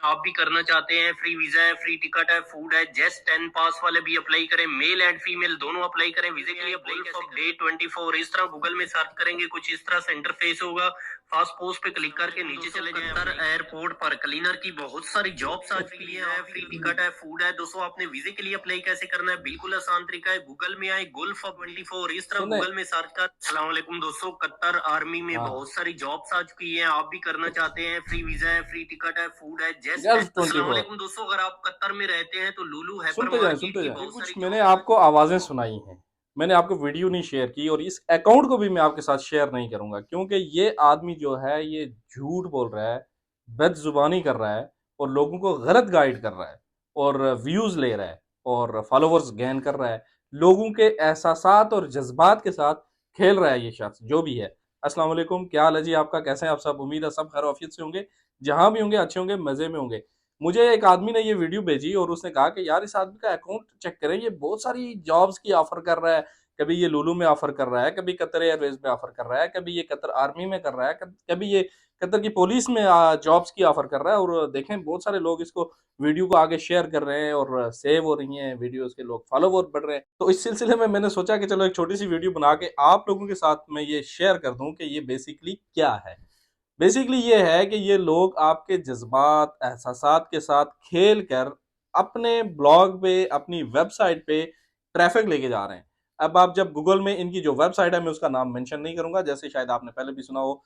आप भी करना चाहते हैं, फ्री वीजा है, फ्री टिकट है, फूड है, जस्ट 10 पास वाले भी अप्लाई करें, मेल एंड फीमेल दोनों अप्लाई करें वीजे के लिए। गल्फ ऑफ डे 24 इस तरह गूगल में सर्च करेंगे, कुछ इस तरह से इंटरफेस होगा। फास्ट पोस्ट पे क्लिक करके नीचे चले जाएं। कतर एयरपोर्ट पर क्लीनर की बहुत सारी जॉब्स आ चुकी है, फ्री टिकट है, फूड है। दोस्तों आपने वीजे के लिए अप्लाई कैसे करना है, बिल्कुल आसान तरीका है। गूगल में आए, गल्फ ऑफ 24 इस तरह सुने। गूगल में सर्च कर। अस्सलाम वालेकुम दोस्तों, कतर आर्मी में हाँ, बहुत सारी जॉब्स आ चुकी है, आप भी करना चाहते हैं, फ्री वीजा है, फ्री टिकट है, फूड है, जस्ट। गल्फ अस्सलाम 24। वालेकुम दोस्तों, अगर आप कतर में रहते हैं तो लुलु हाइपर सुनते जाएं, मार्केट सुनते की जाएं। ये बहुत कुछ सारी मैंने जॉब्स। आपको आवाज़ें सुनाई हैं, मैंने आपको वीडियो नहीं शेयर की और इस अकाउंट को भी मैं आपके साथ शेयर नहीं करूँगा, क्योंकि ये आदमी जो है ये झूठ बोल रहा है, बदज़ुबानी कर रहा है और लोगों को गलत गाइड कर रहा है और व्यूज़ ले रहा है और फॉलोवर्स गेन कर रहा है। लोगों के एहसासात और जज़्बात के साथ खेल रहा है ये शख्स, जो भी है। अस्सलाम वालेकुम, क्या हाल है जी आपका? कैसे हैं आप सब? उम्मीद है सब खैर-ओ-आफ़ियत से होंगे। जहाँ भी होंगे अच्छे होंगे, मज़े में होंगे। मुझे एक आदमी ने ये वीडियो भेजी और उसने कहा कि यार इस आदमी का अकाउंट चेक करें, ये बहुत सारी जॉब्स की ऑफर कर रहा है। कभी ये लुलु में ऑफर कर रहा है, कभी कतर एयरवेज में ऑफर कर रहा है, कभी ये कतर आर्मी में कर रहा है, कभी ये कतर की पुलिस में जॉब्स की ऑफर कर रहा है। और देखें बहुत सारे लोग इसको वीडियो को आगे शेयर कर रहे हैं और सेव हो रही हैं वीडियोस के, लोग फॉलोवर बढ़ रहे हैं। तो इस सिलसिले में मैंने सोचा कि चलो एक छोटी सी वीडियो बना के आप लोगों के साथ मैं ये शेयर कर दूं कि ये बेसिकली क्या है। बेसिकली ये है कि ये लोग आपके जज्बात, एहसासात के साथ खेल कर अपने ब्लॉग पे, अपनी वेबसाइट पे ट्रैफिक लेके जा रहे हैं। अब आप जब गूगल में इनकी जो वेबसाइट है, मैं उसका नाम मेंशन नहीं करूंगा, जैसे शायद आपने पहले भी सुना हो।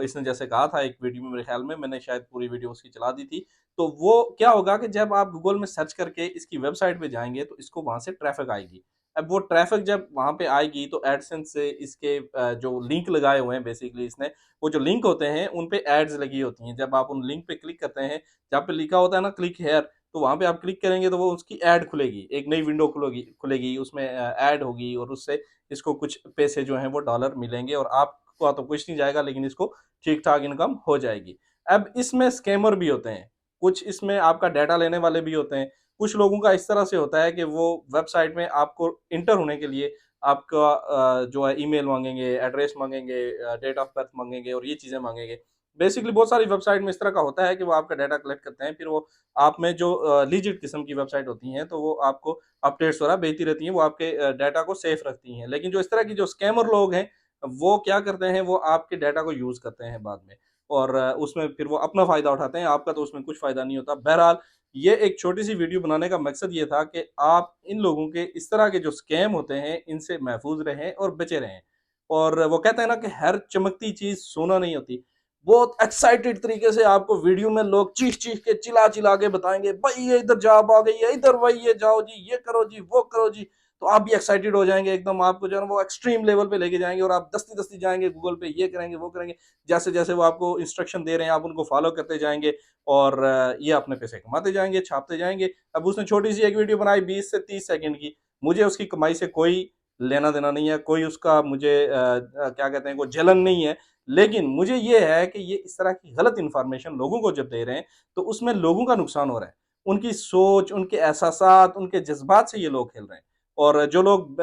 इसने जैसे कहा था एक वीडियो में, मेरे ख्याल में मैंने शायद पूरी वीडियो उसकी चला दी थी। तो वो क्या होगा कि जब आप गूगल में सर्च करके इसकी वेबसाइट पे जाएंगे तो इसको वहां से ट्रैफिक आएगी। अब वो ट्रैफिक जब वहां पे आएगी तो एडसेंस से इसके जो लिंक लगाए हुए हैं बेसिकली इसने, वो जो लिंक होते हैं उन पे एड्स लगी होती हैं। जब आप उन लिंक पे क्लिक करते हैं, जहाँ पे लिखा होता है ना क्लिक हेयर, तो वहाँ पे आप क्लिक करेंगे तो वो उसकी ऐड खुलेगी, एक नई विंडो खुलेगी खुलेगी उसमें ऐड होगी और उससे इसको कुछ पैसे जो हैं वो डॉलर मिलेंगे और आपको तो कुछ नहीं जाएगा, लेकिन इसको ठीक ठाक इनकम हो जाएगी। अब इसमें स्कैमर भी होते हैं, कुछ इसमें आपका डाटा लेने वाले भी होते हैं। कुछ लोगों का इस तरह से होता है कि वो वेबसाइट में आपको इंटर होने के लिए आपका जो है ईमेल मांगेंगे, एड्रेस मांगेंगे, डेट ऑफ बर्थ मांगेंगे और ये चीज़ें मांगेंगे। बेसिकली बहुत सारी वेबसाइट में इस तरह का होता है कि वो आपका डाटा कलेक्ट करते हैं, फिर वो आप में जो लीजिट किस्म की वेबसाइट होती हैं तो वो आपको अपडेट्स वगैरह भेजती रहती हैं, वो आपके डाटा को सेफ रखती हैं। लेकिन जो इस तरह की जो स्कैमर लोग हैं, वो क्या करते हैं, वो आपके डाटा को यूज़ करते हैं बाद में और उसमें फिर वो अपना फ़ायदा उठाते हैं, आपका तो उसमें कुछ फ़ायदा नहीं होता। बहरहाल ये एक छोटी सी वीडियो बनाने का मकसद ये था कि आप इन लोगों के इस तरह के जो स्कैम होते हैं इनसे महफूज रहें और बचे रहें। और वो कहते हैं ना कि हर चमकती चीज सोना नहीं होती। बहुत एक्साइटेड तरीके से आपको वीडियो में लोग चीख चीख के चिल्ला चिल्ला के बताएंगे, भाई ये इधर जॉब आ गई है, इधर भाई ये जाओ जी, ये करो जी, वो करो जी। तो आप भी एक्साइटेड हो जाएंगे एकदम, आपको जो है ना वो एक्सट्रीम लेवल पे लेके जाएंगे और आप दस्ती दस्ती जाएंगे गूगल पे, ये करेंगे वो करेंगे। जैसे जैसे वो आपको इंस्ट्रक्शन दे रहे हैं आप उनको फॉलो करते जाएंगे और ये अपने पैसे कमाते जाएंगे, छापते जाएंगे। अब उसने छोटी सी एक वीडियो बनाई 20 से 30 सेकंड की, मुझे उसकी कमाई से कोई लेना देना नहीं है, कोई उसका मुझे क्या कहते हैं, कोई जलन नहीं है। लेकिन मुझे ये है कि ये इस तरह की गलत इंफॉर्मेशन लोगों को जब दे रहे हैं तो उसमें लोगों का नुकसान हो रहा है। उनकी सोच, उनके एहसासात, उनके जज्बात से ये लोग खेल रहे हैं। और जो लोग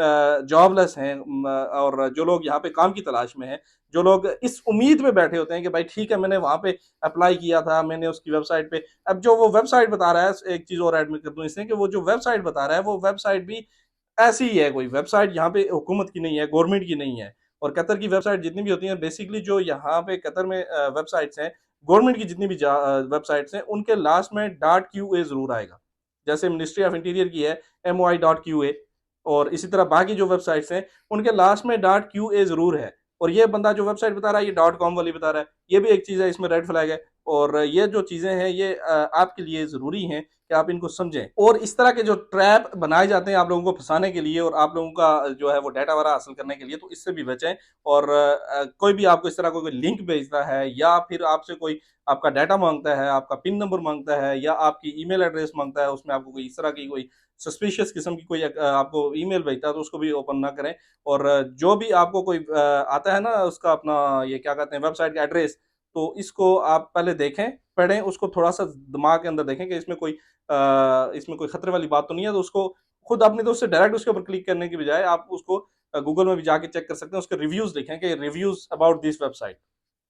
जॉबलेस हैं और जो लोग यहाँ पे काम की तलाश में हैं, जो लोग इस उम्मीद में बैठे होते हैं कि भाई ठीक है मैंने वहां पे अप्लाई किया था, मैंने उसकी वेबसाइट पे, अब जो वो वेबसाइट बता रहा है, एक चीज और एडमिट कर दूं इसमें कि वो जो वेबसाइट बता रहा है वो वेबसाइट भी ऐसी ही है, कोई वेबसाइट यहाँ पे हुकूमत की नहीं है, गवर्नमेंट की नहीं है। और कतर की वेबसाइट जितनी भी होती हैं बेसिकली, जो यहाँ पे कतर में वेबसाइट्स हैं, गवर्नमेंट की जितनी भी वेबसाइट्स हैं, उनके लास्ट में डॉट क्यू ए जरूर आएगा। जैसे मिनिस्ट्री ऑफ इंटीरियर की है MOI.QA, और इसी तरह बाकी जो वेबसाइट्स हैं उनके लास्ट में .QA जरूर है। और ये बंदा जो वेबसाइट बता रहा है ये .com वाली बता रहा है, ये भी एक चीज़ है, इसमें रेड फ्लैग है। और ये जो चीज़ें हैं ये आपके लिए ज़रूरी हैं कि आप इनको समझें। और इस तरह के जो ट्रैप बनाए जाते हैं आप लोगों को फंसाने के लिए और आप लोगों का जो है वो डाटा वगैरह हासिल करने के लिए, तो इससे भी बचें। और कोई भी आपको इस तरह कोई लिंक भेजता है या फिर आपसे कोई आपका डाटा मांगता है, आपका पिन नंबर मांगता है या आपकी ईमेल एड्रेस मांगता है, उसमें आपको कोई इस तरह की कोई सस्पिशियस किस्म की कोई आपको ईमेल भेजता है तो उसको भी ओपन ना करें। और जो भी आपको कोई आता है ना उसका अपना ये क्या कहते हैं वेबसाइट का एड्रेस, तो इसको आप पहले देखें, पढ़ें, उसको थोड़ा सा दिमाग के अंदर देखें कि इसमें कोई खतरे वाली बात तो नहीं है। तो उसको खुद अपनी तो उससे डायरेक्ट उसके ऊपर क्लिक करने की बजाय आप उसको गूगल में भी जाके चेक कर सकते हैं, उसके रिव्यूज देखें कि रिव्यूज अबाउट दिस वेबसाइट,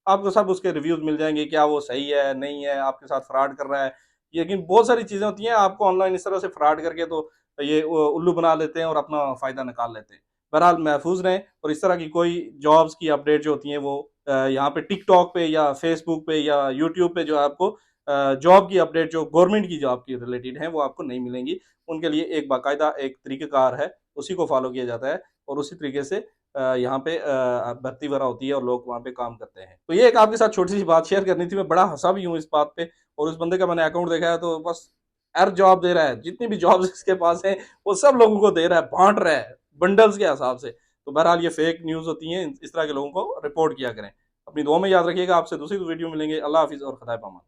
आपको सब उसके रिव्यूज मिल जाएंगे, क्या वो सही है नहीं है, आपके साथ फ्रॉड कर रहा है लेकिन बहुत सारी चीज़ें होती हैं, आपको ऑनलाइन इस तरह से फ्रॉड करके तो ये उल्लू बना लेते हैं और अपना फ़ायदा निकाल लेते हैं। बहरहाल महफूज रहें और इस तरह की कोई जॉब्स की अपडेट जो होती हैं वो यहाँ पे टिकटॉक पे या फेसबुक पे या यूट्यूब पे जो है आपको जॉब की अपडेट जो गवर्नमेंट की जॉब की रिलेटेड है वो आपको नहीं मिलेंगी। उनके लिए एक बाकायदा एक तरीक़ेकार है, उसी को फॉलो किया जाता है और उसी तरीके से यहाँ पे भर्ती वगैरह होती है और लोग वहाँ पे काम करते हैं। तो ये एक आपके साथ छोटी-सी बात शेयर करनी थी, मैं बड़ा हँसा भी हूँ इस बात पे और उस बंदे का मैंने अकाउंट देखा है तो बस हर जॉब दे रहा है, जितनी भी जॉब्स इसके पास हैं वो सब लोगों को दे रहा है, बाँट रहा है, बंडल्स के हिसाब से। तो बहरहाल ये फेक न्यूज़ होती हैं, इस तरह के लोगों को रिपोर्ट किया करें। अपनी दुआ में याद रखिएगा, आपसे दूसरी वीडियो मिलेंगे। अल्लाह हाफ़िज़ और खुदा पामान।